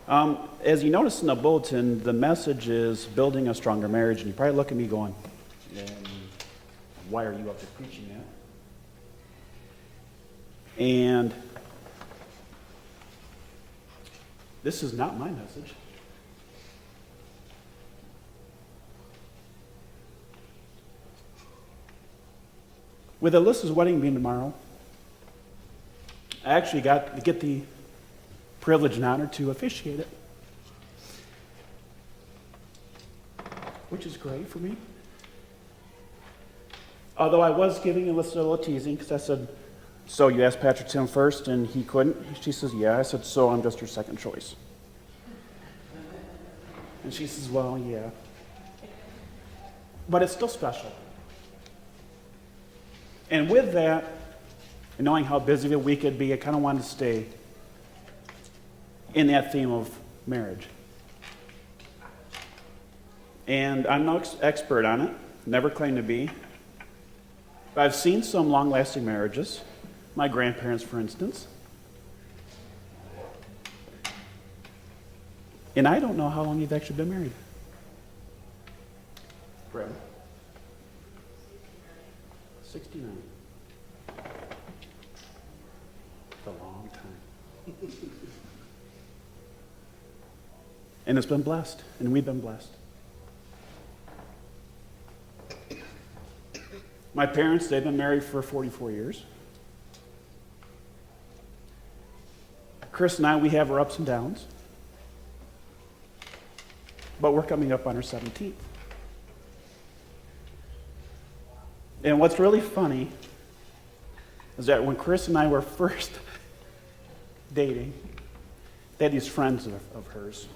As you notice in the bulletin, the message is building a stronger marriage, and you probably look at me going, why are you up there preaching that? And this is not my message. With Alyssa's wedding being tomorrow, I actually got to get the privilege and honor to officiate it, which is great for me. Although I was giving Alyssa a little teasing, because I said, so you asked Patrick Tim first and he couldn't? She says, yeah. I said, so I'm just your second choice. And she says, well, yeah. But it's still special. And with that, and knowing how busy the week could be, I kind of wanted to stay in that theme of marriage. And I'm no expert on it, never claimed to be. But I've seen some long-lasting marriages, my grandparents, for instance. And I don't know how long you've actually been married. Brad? 69. It's a long time. And it's been blessed, and we've been blessed. My parents, they've been married for 44 years. Chris and I, we have our ups and downs. But we're coming up on our 17th. And what's really funny is that when Chris and I were first dating, they had these friends of hers.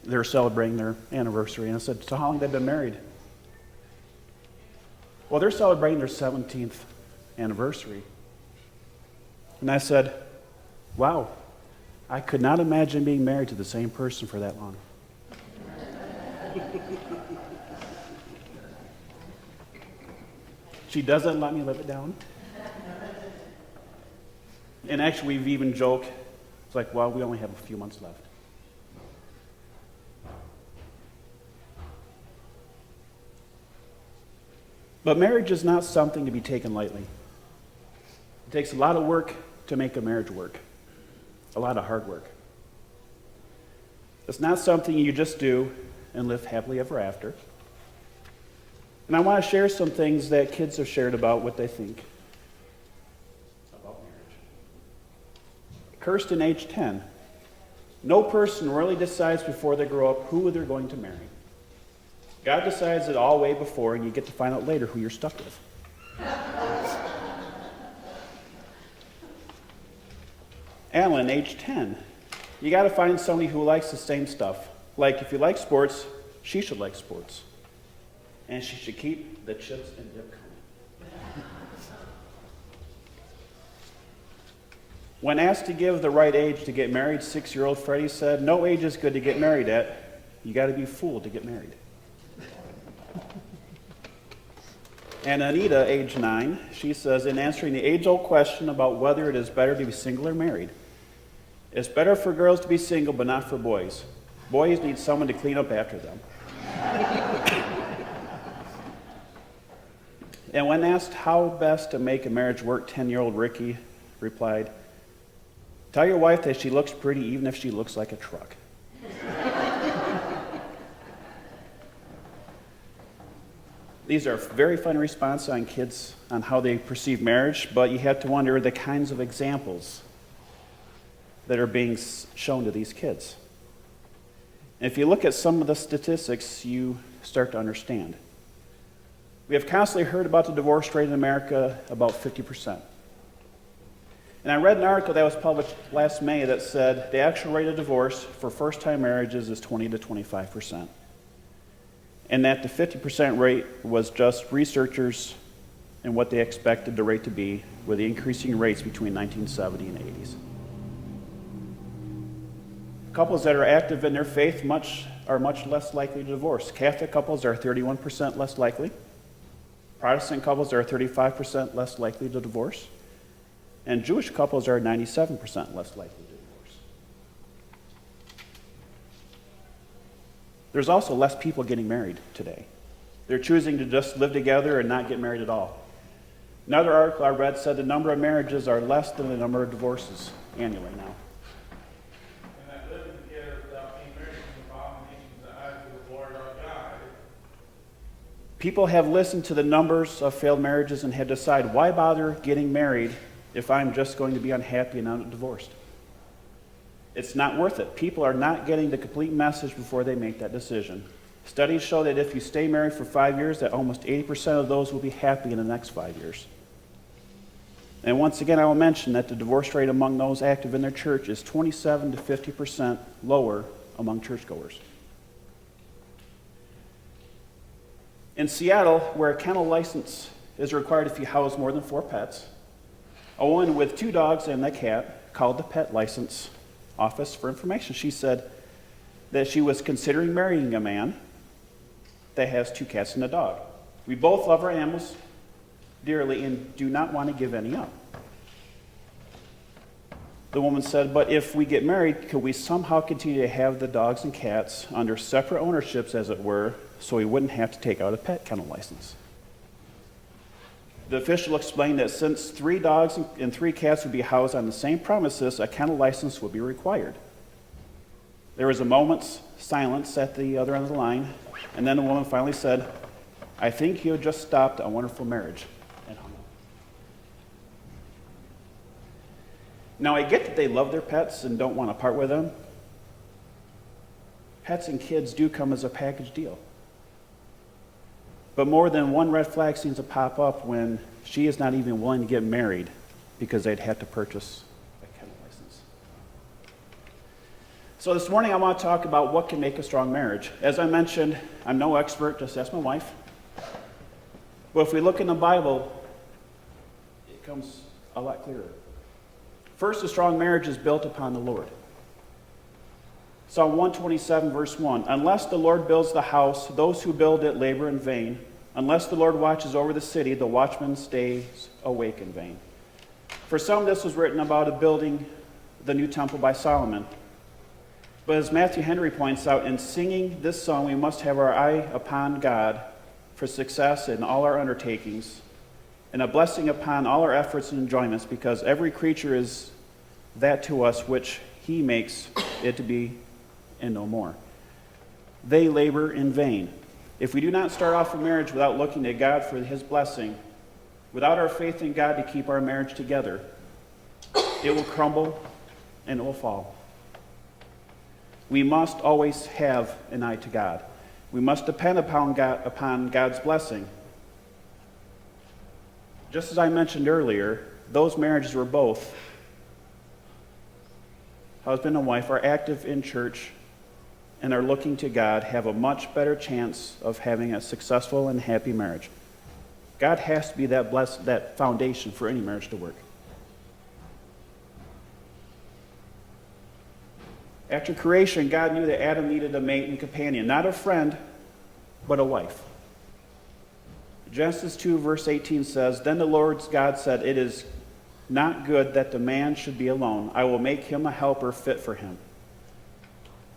They were celebrating their anniversary, and I said, so how long have they been married? Well, they're celebrating their 17th anniversary. And I said, wow, I could not imagine being married to the same person for that long. She doesn't let me live it down. And actually, we've even joked, it's like, well, we only have a few months left. But marriage is not something to be taken lightly. It takes a lot of work to make a marriage work, a lot of hard work. It's not something you just do and live happily ever after. And I want to share some things that kids have shared about what they think about marriage. Kirsten, age 10. No person really decides before they grow up who they're going to marry. God decides it all way before, and you get to find out later who you're stuck with. Alan, age 10. You got to find somebody who likes the same stuff. Like, if you like sports, she should like sports. And she should keep the chips and dip coming. When asked to give the right age to get married, 6-year-old Freddie said, no age is good to get married at. You got to be fooled to get married. And Anita, age 9, she says, in answering the age-old question about whether it is better to be single or married, it's better for girls to be single, but not for boys. Boys need someone to clean up after them. And when asked how best to make a marriage work, 10-year-old Ricky replied, tell your wife that she looks pretty even if she looks like a truck. These are very fun responses on kids on how they perceive marriage, but you have to wonder the kinds of examples that are being shown to these kids. And if you look at some of the statistics, you start to understand. We have constantly heard about the divorce rate in America, about 50%. And I read an article that was published last May that said the actual rate of divorce for first-time marriages is 20 to 25%. And that the 50% rate was just researchers and what they expected the rate to be with the increasing rates between 1970 and 80s. Couples that are active in their faith are much less likely to divorce. Catholic couples are 31% less likely. Protestant couples are 35% less likely to divorce. And Jewish couples are 97% less likely to divorce. there's also less people getting married today. They're choosing to just live together and not get married at all. Another article I read said the number of marriages are less than the number of divorces annually now. And that living together without being married is an abomination in the eyes of the Lord our God. People have listened to the numbers of failed marriages and have decided, why bother getting married if I'm just going to be unhappy and not divorced? It's not worth it. People are not getting the complete message before they make that decision. Studies show that if you stay married for 5 years, that almost 80% of those will be happy in the next 5 years. And once again, I will mention that the divorce rate among those active in their church is 27 to 50% lower among churchgoers. In Seattle, where a kennel license is required if you house more than 4 pets, a woman with 2 dogs and a cat called the pet license office for information. She said that she was considering marrying a man that has 2 cats and a dog. We both love our animals dearly and do not want to give any up. The woman said, but if we get married, could we somehow continue to have the dogs and cats under separate ownerships, as it were, so we wouldn't have to take out a pet kennel license? The official explained that since 3 dogs and 3 cats would be housed on the same premises, a kennel license would be required. There was a moment's silence at the other end of the line, and then the woman finally said, I think you just stopped a wonderful marriage, and hung up. Now, I get that they love their pets and don't want to part with them. Pets and kids do come as a package deal. But more than one red flag seems to pop up when she is not even willing to get married because they'd have to purchase a kennel license. So this morning I want to talk about what can make a strong marriage. As I mentioned, I'm no expert, just ask my wife. But if we look in the Bible, it becomes a lot clearer. First, a strong marriage is built upon the Lord. Psalm 127, verse 1, unless the Lord builds the house, those who build it labor in vain. Unless the Lord watches over the city, the watchman stays awake in vain. For some, this was written about building the new temple by Solomon. But as Matthew Henry points out, in singing this song, we must have our eye upon God for success in all our undertakings and a blessing upon all our efforts and enjoyments, because every creature is that to us which he makes it to be and no more. They labor in vain. If we do not start off a marriage without looking to God for his blessing, without our faith in God to keep our marriage together, it will crumble and it will fall. We must always have an eye to God. We must depend upon God's blessing. Just as I mentioned earlier, those marriages were both husband and wife are active in church and are looking to God, have a much better chance of having a successful and happy marriage. God has to be that foundation for any marriage to work. After creation, God knew that Adam needed a mate and companion, not a friend, but a wife. Genesis 2, verse 18 says, then the Lord God said, it is not good that the man should be alone. I will make him a helper fit for him.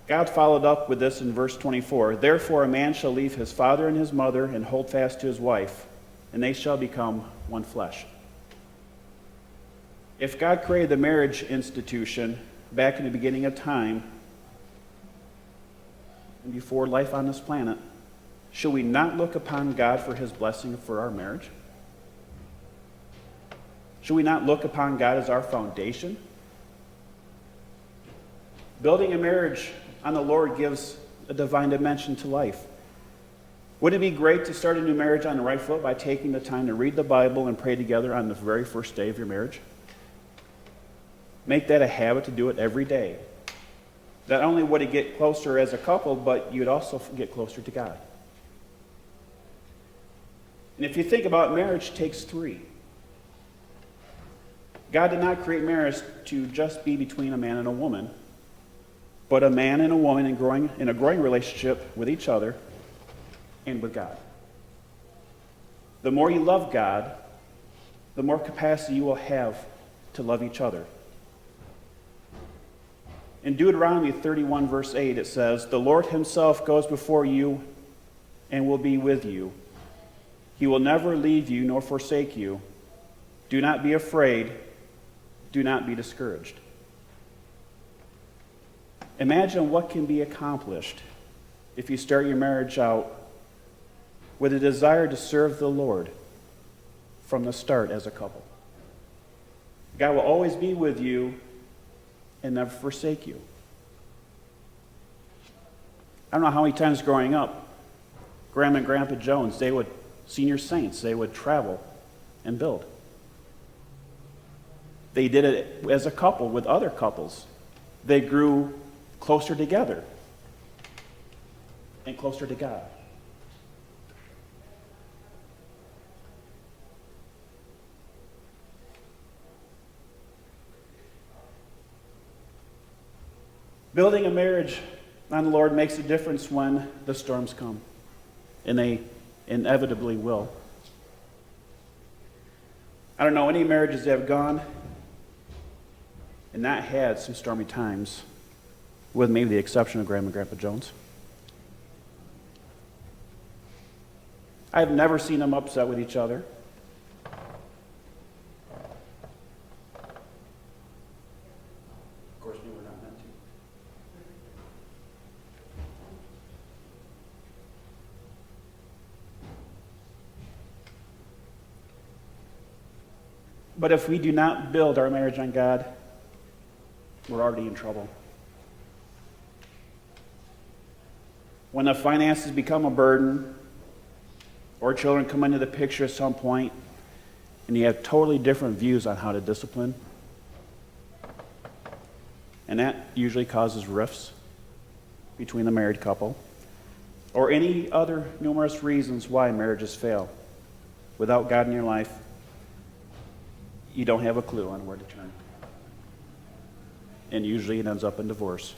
God followed up with this in verse 24. Therefore a man shall leave his father and his mother and hold fast to his wife, and they shall become one flesh. If God created the marriage institution back in the beginning of time and before life on this planet, should we not look upon God for his blessing for our marriage? Should we not look upon God as our foundation? Building a marriage on the Lord gives a divine dimension to life. Wouldn't it be great to start a new marriage on the right foot by taking the time to read the Bible and pray together on the very first day of your marriage? Make that a habit to do it every day. Not only would it get closer as a couple, but you'd also get closer to God. And if you think about it, marriage takes 3. God did not create marriage to just be between a man and a woman, but a man and a woman in a growing relationship with each other and with God. The more you love God, the more capacity you will have to love each other. In Deuteronomy 31, verse 8, it says, "The Lord himself goes before you and will be with you. He will never leave you nor forsake you. Do not be afraid. Do not be discouraged." Imagine what can be accomplished if you start your marriage out with a desire to serve the Lord from the start as a couple. God will always be with you and never forsake you. I don't know how many times growing up, Grandma and Grandpa Jones, senior saints, they would travel and build. They did it as a couple with other couples. They grew closer together and closer to God. Building a marriage on the Lord makes a difference when the storms come, and they inevitably will. I don't know any marriages that have gone and not had some stormy times, with maybe the exception of Grandma and Grandpa Jones. I've never seen them upset with each other. Of course, we were not meant to. But if we do not build our marriage on God, we're already in trouble. When the finances become a burden, or children come into the picture at some point, and you have totally different views on how to discipline, and that usually causes rifts between the married couple, or any other numerous reasons why marriages fail. Without God in your life, you don't have a clue on where to turn. And usually it ends up in divorce.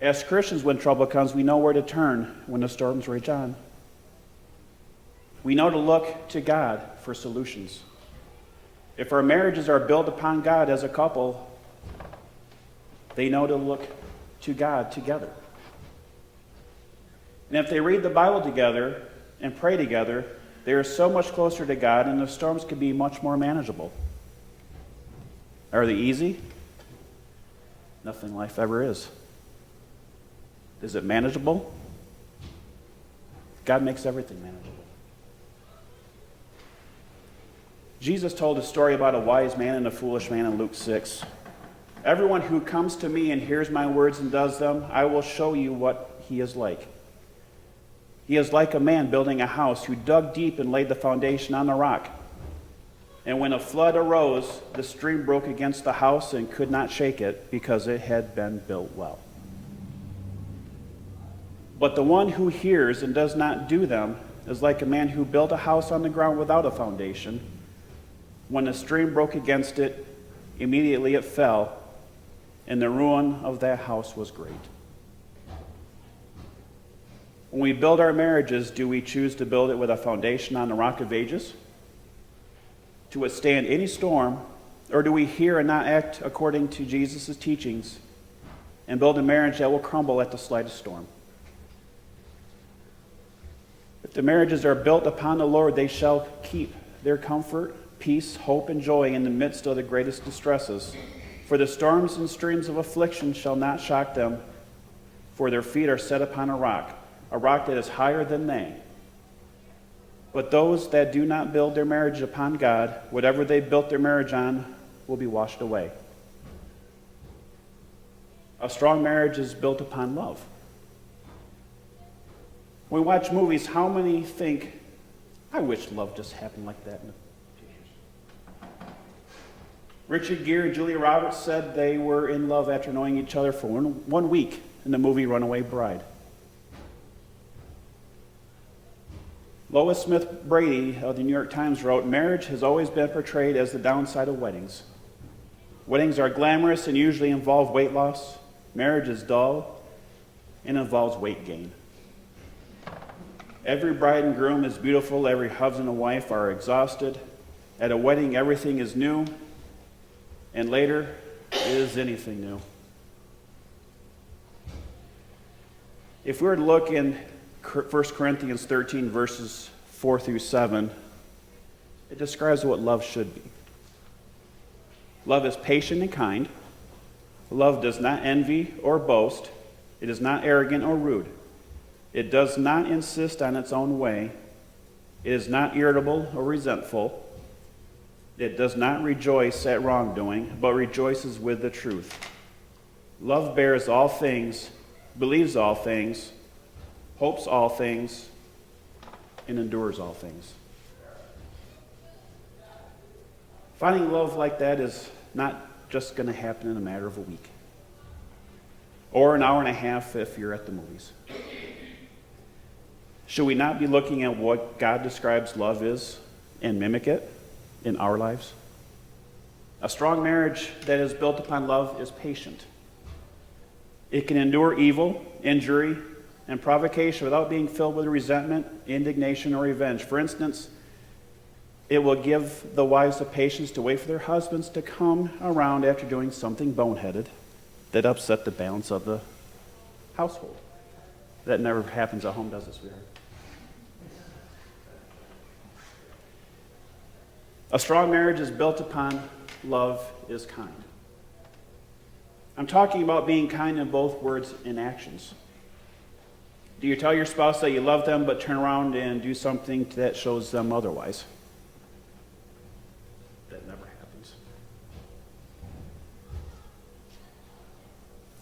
As Christians, when trouble comes, we know where to turn when the storms rage on. We know to look to God for solutions. If our marriages are built upon God as a couple, they know to look to God together. And if they read the Bible together and pray together, they are so much closer to God, and the storms can be much more manageable. Are they easy? Nothing life ever is. Is it manageable? God makes everything manageable. Jesus told a story about a wise man and a foolish man in Luke 6. "Everyone who comes to me and hears my words and does them, I will show you what he is like. He is like a man building a house who dug deep and laid the foundation on the rock. And when a flood arose, the stream broke against the house and could not shake it because it had been built well. But the one who hears and does not do them is like a man who built a house on the ground without a foundation. When the stream broke against it, immediately it fell, and the ruin of that house was great." When we build our marriages, do we choose to build it with a foundation on the rock of ages, to withstand any storm, or do we hear and not act according to Jesus' teachings and build a marriage that will crumble at the slightest storm? If the marriages are built upon the Lord, they shall keep their comfort, peace, hope, and joy in the midst of the greatest distresses. For the storms and streams of affliction shall not shock them, for their feet are set upon a rock that is higher than they. But those that do not build their marriage upon God, whatever they built their marriage on will be washed away. A strong marriage is built upon love. When we watch movies, how many think, "I wish love just happened like that in the pictures"? Richard Gere and Julia Roberts said they were in love after knowing each other for one week in the movie Runaway Bride. Lois Smith Brady of the New York Times wrote, "Marriage has always been portrayed as the downside of weddings. Weddings are glamorous and usually involve weight loss. Marriage is dull and involves weight gain. Every bride and groom is beautiful. Every husband and wife are exhausted. At a wedding, everything is new. And later, is anything new. If we were to look in 1 Corinthians 13, verses 4 through 7, it describes what love should be. Love is patient and kind. Love does not envy or boast. It is not arrogant or rude. It does not insist on its own way. It is not irritable or resentful. It does not rejoice at wrongdoing, but rejoices with the truth. Love bears all things, believes all things, hopes all things, and endures all things. Finding love like that is not just going to happen in a matter of a week or an hour and a half if you're at the movies. Should we not be looking at what God describes love is and mimic it in our lives? A strong marriage that is built upon love is patient. It can endure evil, injury, and provocation without being filled with resentment, indignation, or revenge. For instance, it will give the wives the patience to wait for their husbands to come around after doing something boneheaded that upset the balance of the household. That never happens at home, does it, sweetheart? A strong marriage is built upon love is kind. I'm talking about being kind in both words and actions. Do you tell your spouse that you love them but turn around and do something that shows them otherwise? That never happens.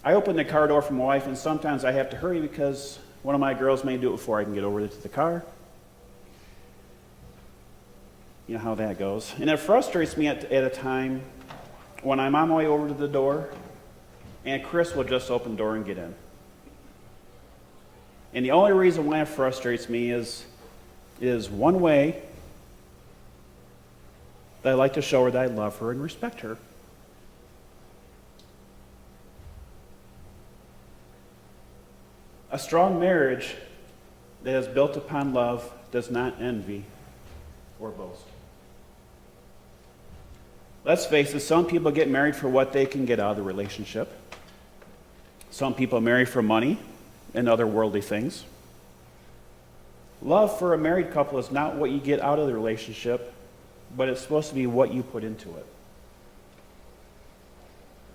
I open the car door for my wife, and sometimes I have to hurry because one of my girls may do it before I can get over to the car. You know how that goes. And it frustrates me at a time when I'm on my way over to the door, and Chris will just open the door and get in. And the only reason why it frustrates me is one way that I like to show her that I love her and respect her. A strong marriage that is built upon love does not envy or boast. Let's face it, some people get married for what they can get out of the relationship. Some people marry for money and other worldly things. Love for a married couple is not what you get out of the relationship, but it's supposed to be what you put into it.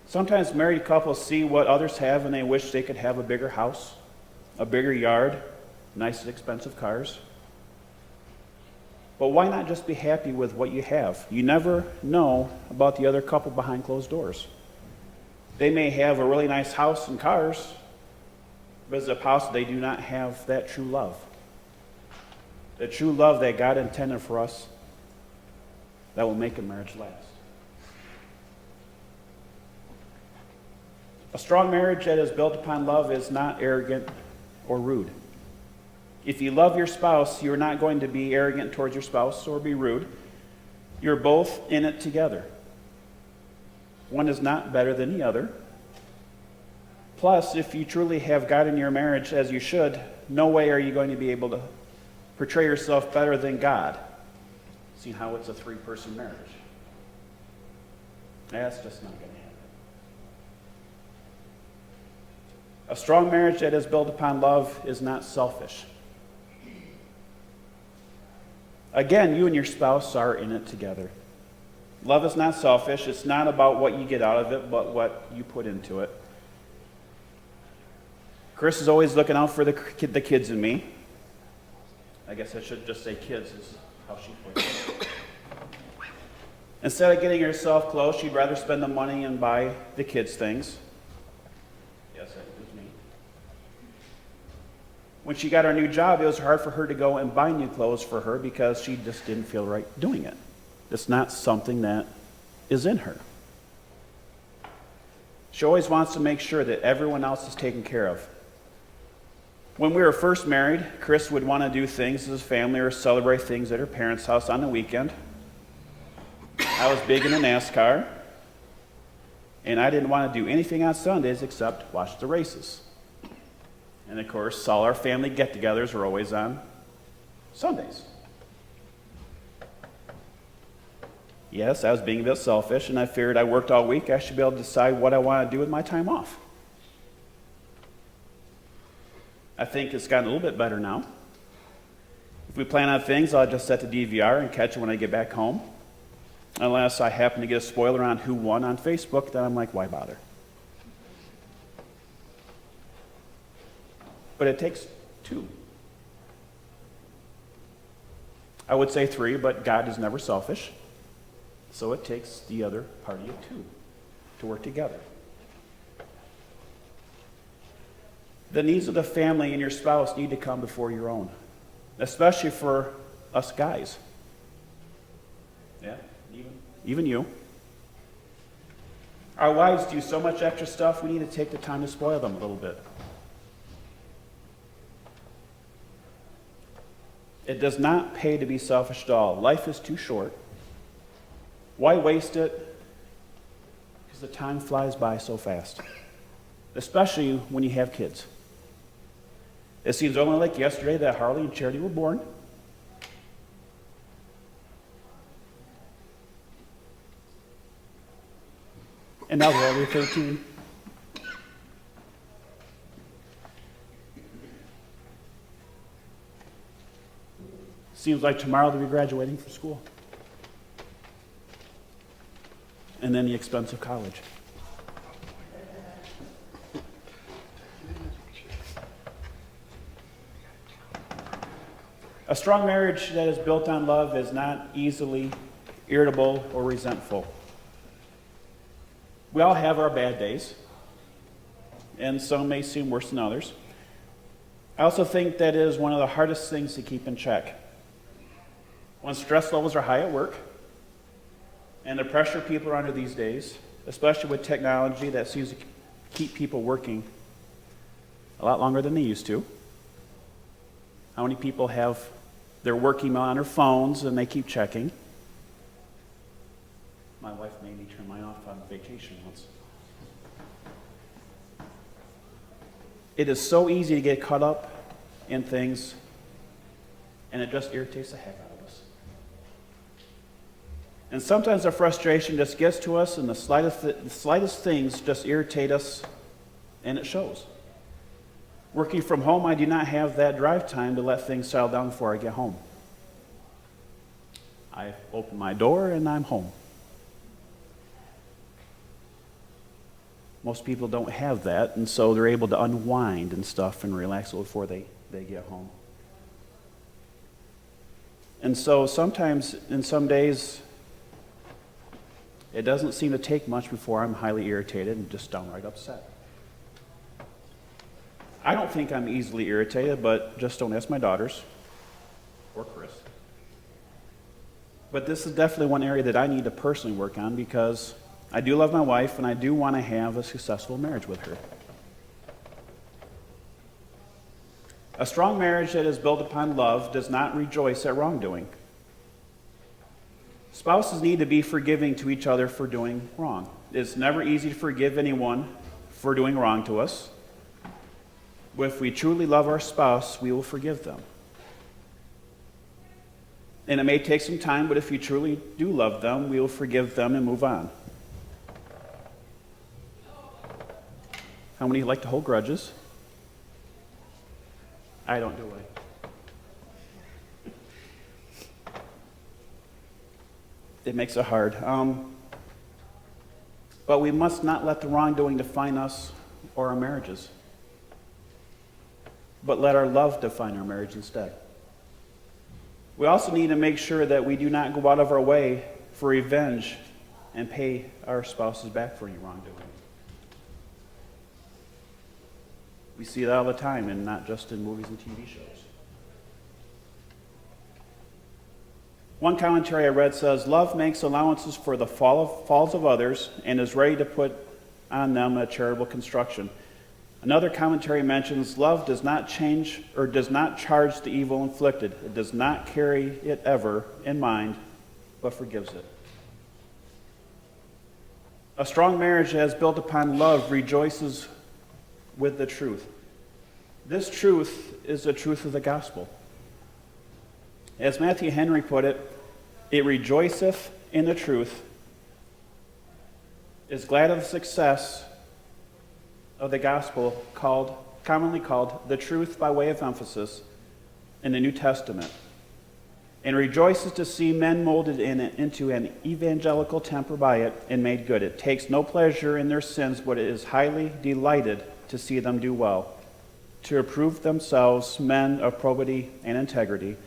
Sometimes married couples see what others have and they wish they could have a bigger house, a bigger yard, nice expensive cars. But why not just be happy with what you have? You never know about the other couple behind closed doors. They may have a really nice house and cars, but as a spouse, they do not have that true love. The true love that God intended for us that will make a marriage last. A strong marriage that is built upon love is not arrogant or rude. If you love your spouse, you're not going to be arrogant towards your spouse or be rude. You're both in it together. One is not better than the other. Plus, if you truly have God in your marriage, as you should, no way are you going to be able to portray yourself better than God, seeing how it's a three-person marriage. That's just not going to happen. A strong marriage that is built upon love is not selfish. Again, you and your spouse are in it together. Love is not selfish. It's not about what you get out of it, but what you put into it. Chris is always looking out for the kids and me. I guess I should just say kids is how she puts it. Instead of getting herself clothes, she'd rather spend the money and buy the kids things. Yes, that was me. When she got her new job, it was hard for her to go and buy new clothes for her because she just didn't feel right doing it. It's not something that is in her. She always wants to make sure that everyone else is taken care of. When we were first married, Chris would want to do things as a family or celebrate things at her parents' house on the weekend. I was big into NASCAR, and I didn't want to do anything on Sundays except watch the races. And of course, all our family get-togethers were always on Sundays. Yes, I was being a bit selfish, and I figured I worked all week. I should be able to decide what I want to do with my time off. I think it's gotten a little bit better now. If we plan on things, I'll just set the DVR and catch it when I get back home. Unless I happen to get a spoiler on who won on Facebook, then I'm like, why bother? But it takes two. I would say three, but God is never selfish. So it takes the other party of two to work together. The needs of the family and your spouse need to come before your own, especially for us guys. Yeah, even you. Our wives do so much extra stuff, we need to take the time to spoil them a little bit. It does not pay to be selfish at all. Life is too short. Why waste it? Because the time flies by so fast, especially when you have kids. It seems only like yesterday that Harley and Charity were born. And now they're already 13. Seems like tomorrow they'll be graduating from school. And then the expense of college. A strong marriage that is built on love is not easily irritable or resentful. We all have our bad days, and some may seem worse than others. I also think that is one of the hardest things to keep in check. When stress levels are high at work, and the pressure people are under these days, especially with technology that seems to keep people working a lot longer than they used to. How many people have their work email on their phones and they keep checking? My wife made me turn mine off on vacation once. It is so easy to get caught up in things, and it just irritates the heck out of us. And sometimes the frustration just gets to us, and the slightest things just irritate us, and it shows. Working from home, I do not have that drive time to let things settle down before I get home. I open my door and I'm home. Most people don't have that, and so they're able to unwind and stuff and relax a little before they get home. And so sometimes, in some days, it doesn't seem to take much before I'm highly irritated and just downright upset. I don't think I'm easily irritated, but just don't ask my daughters or Chris. But this is definitely one area that I need to personally work on, because I do love my wife and I do want to have a successful marriage with her. A strong marriage that is built upon love does not rejoice at wrongdoing. Spouses need to be forgiving to each other for doing wrong. It's never easy to forgive anyone for doing wrong to us. If we truly love our spouse, we will forgive them. And it may take some time, but if you truly do love them, we will forgive them and move on. How many like to hold grudges? I don't do it. It makes it hard. But we must not let the wrongdoing define us or our marriages, but let our love define our marriage instead. We also need to make sure that we do not go out of our way for revenge and pay our spouses back for any wrongdoing. We see that all the time, and not just in movies and TV shows. One commentary I read says, love makes allowances for the faults of others and is ready to put on them a charitable construction. Another commentary mentions, love does not change or does not charge the evil inflicted. It does not carry it ever in mind, but forgives it. A strong marriage that is built upon love rejoices with the truth. This truth is the truth of the gospel. As Matthew Henry put it, it rejoiceth in the truth, is glad of the success of the gospel commonly called the truth by way of emphasis in the New Testament, and rejoices to see men molded into an evangelical temper by it and made good. It takes no pleasure in their sins, but it is highly delighted to see them do well, to approve themselves men of probity and integrity.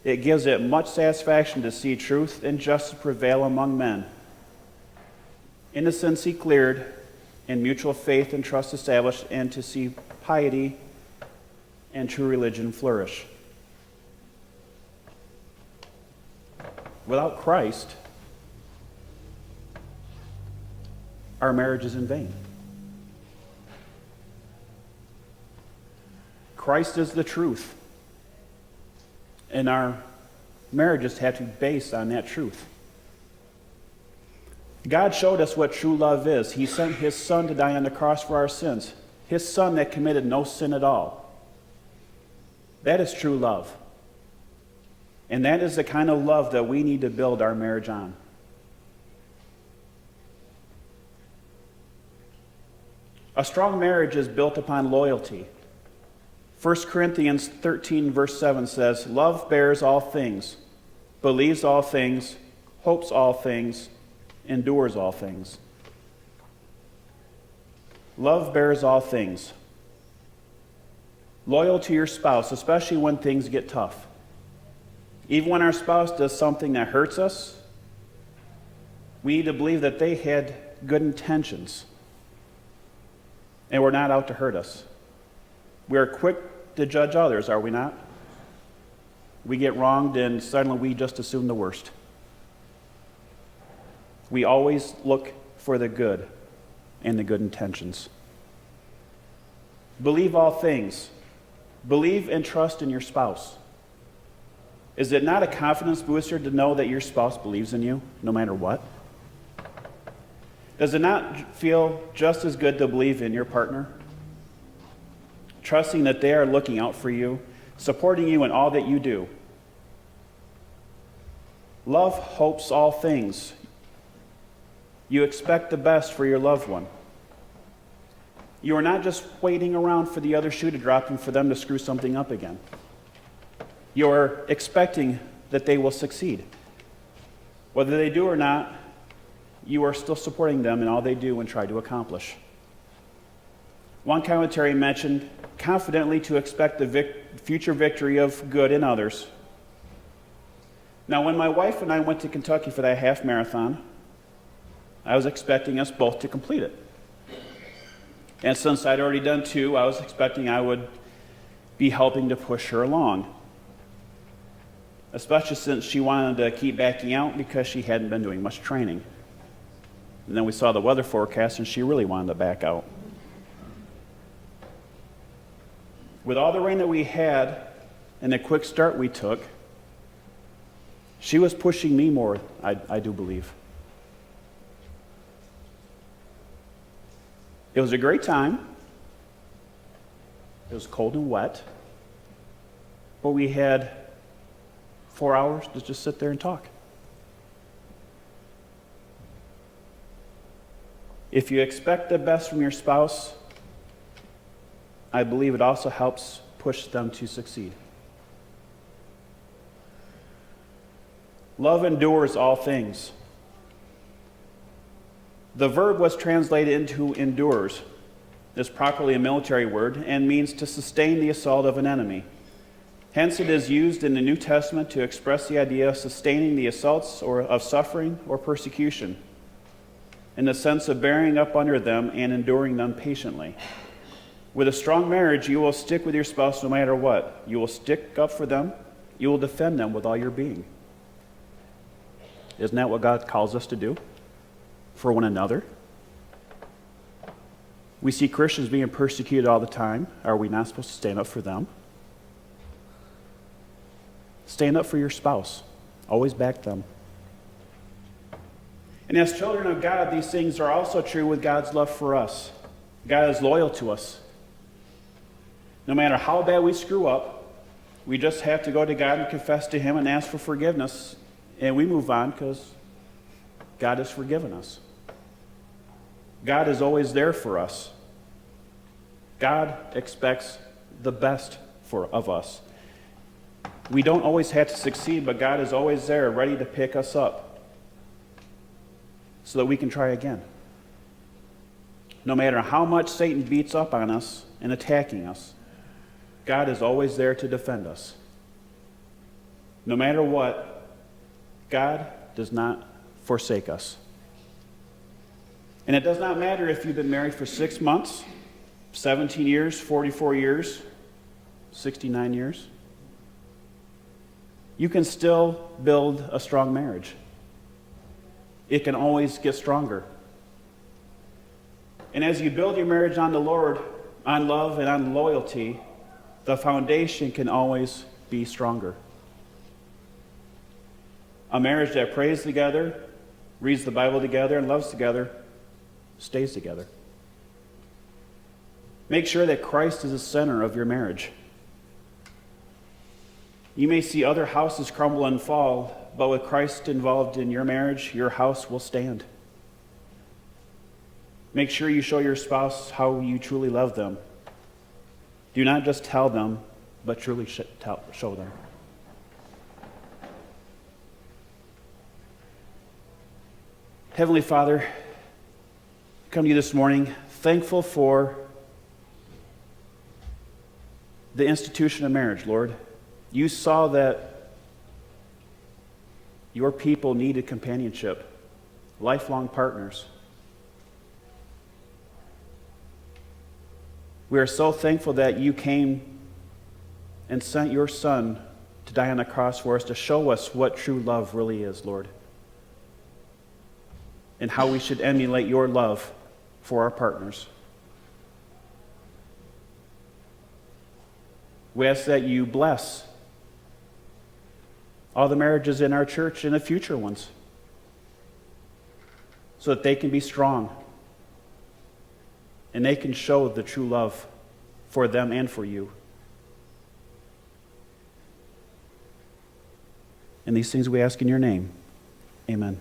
It gives it much satisfaction to see truth and justice prevail among men, innocency cleared, and mutual faith and trust established, and to see piety and true religion flourish. Without Christ, our marriage is in vain. Christ is the truth, and our marriages have to be based on that truth. God showed us what true love is. He sent his Son to die on the cross for our sins, his Son that committed no sin at all. That is true love. And that is the kind of love that we need to build our marriage on. A strong marriage is built upon loyalty. 1 Corinthians 13, verse 7 says, "Love bears all things, believes all things, hopes all things, endures all things." Love bears all things. Loyal to your spouse, especially when things get tough. Even when our spouse does something that hurts us, we need to believe that they had good intentions and were not out to hurt us. We are quick to judge others, are we not? We get wronged and suddenly we just assume the worst. We always look for the good and the good intentions. Believe all things. Believe and trust in your spouse. Is it not a confidence booster to know that your spouse believes in you, no matter what? Does it not feel just as good to believe in your partner? Trusting that they are looking out for you, supporting you in all that you do. Love hopes all things. You expect the best for your loved one. You are not just waiting around for the other shoe to drop and for them to screw something up again. You're expecting that they will succeed. Whether they do or not, you are still supporting them in all they do and try to accomplish. One commentary mentioned confidently to expect the future victory of good in others. Now, when my wife and I went to Kentucky for that half marathon, I was expecting us both to complete it. And since I'd already done 2, I was expecting I would be helping to push her along. Especially since she wanted to keep backing out because she hadn't been doing much training. And then we saw the weather forecast and she really wanted to back out. With all the rain that we had and the quick start we took, she was pushing me more, I do believe. It was a great time. It was cold and wet. But we had 4 hours to just sit there and talk. If you expect the best from your spouse, I believe it also helps push them to succeed. Love endures all things. The verb was translated into endures, is properly a military word, and means to sustain the assault of an enemy. Hence, it is used in the New Testament to express the idea of sustaining the assaults of suffering or persecution, in the sense of bearing up under them and enduring them patiently. With a strong marriage, you will stick with your spouse no matter what. You will stick up for them. You will defend them with all your being. Isn't that what God calls us to do for one another? We see Christians being persecuted all the time. Are we not supposed to stand up for them? Stand up for your spouse. Always back them. And as children of God, these things are also true with God's love for us. God is loyal to us. No matter how bad we screw up, we just have to go to God and confess to Him and ask for forgiveness, and we move on because God has forgiven us. God is always there for us. God expects the best of us. We don't always have to succeed, but God is always there, ready to pick us up so that we can try again. No matter how much Satan beats up on us and attacking us, God is always there to defend us. No matter what, God does not forsake us. And it does not matter if you've been married for 6 months, 17 years, 44 years, 69 years. You can still build a strong marriage. It can always get stronger. And as you build your marriage on the Lord, on love and on loyalty, the foundation can always be stronger. A marriage that prays together, reads the Bible together, and loves together stays together. Make sure that Christ is the center of your marriage. You may see other houses crumble and fall, but with Christ involved in your marriage, your house will stand. Make sure you show your spouse how you truly love them. Do not just tell them, but truly show them. Heavenly Father, I come to you this morning thankful for the institution of marriage, Lord. You saw that your people needed companionship, lifelong partners. We are so thankful that you came and sent your Son to die on the cross for us, to show us what true love really is, Lord, and how we should emulate your love for our partners. We ask that you bless all the marriages in our church and the future ones so that they can be strong and they can show the true love for them and for you. And these things we ask in your name. Amen.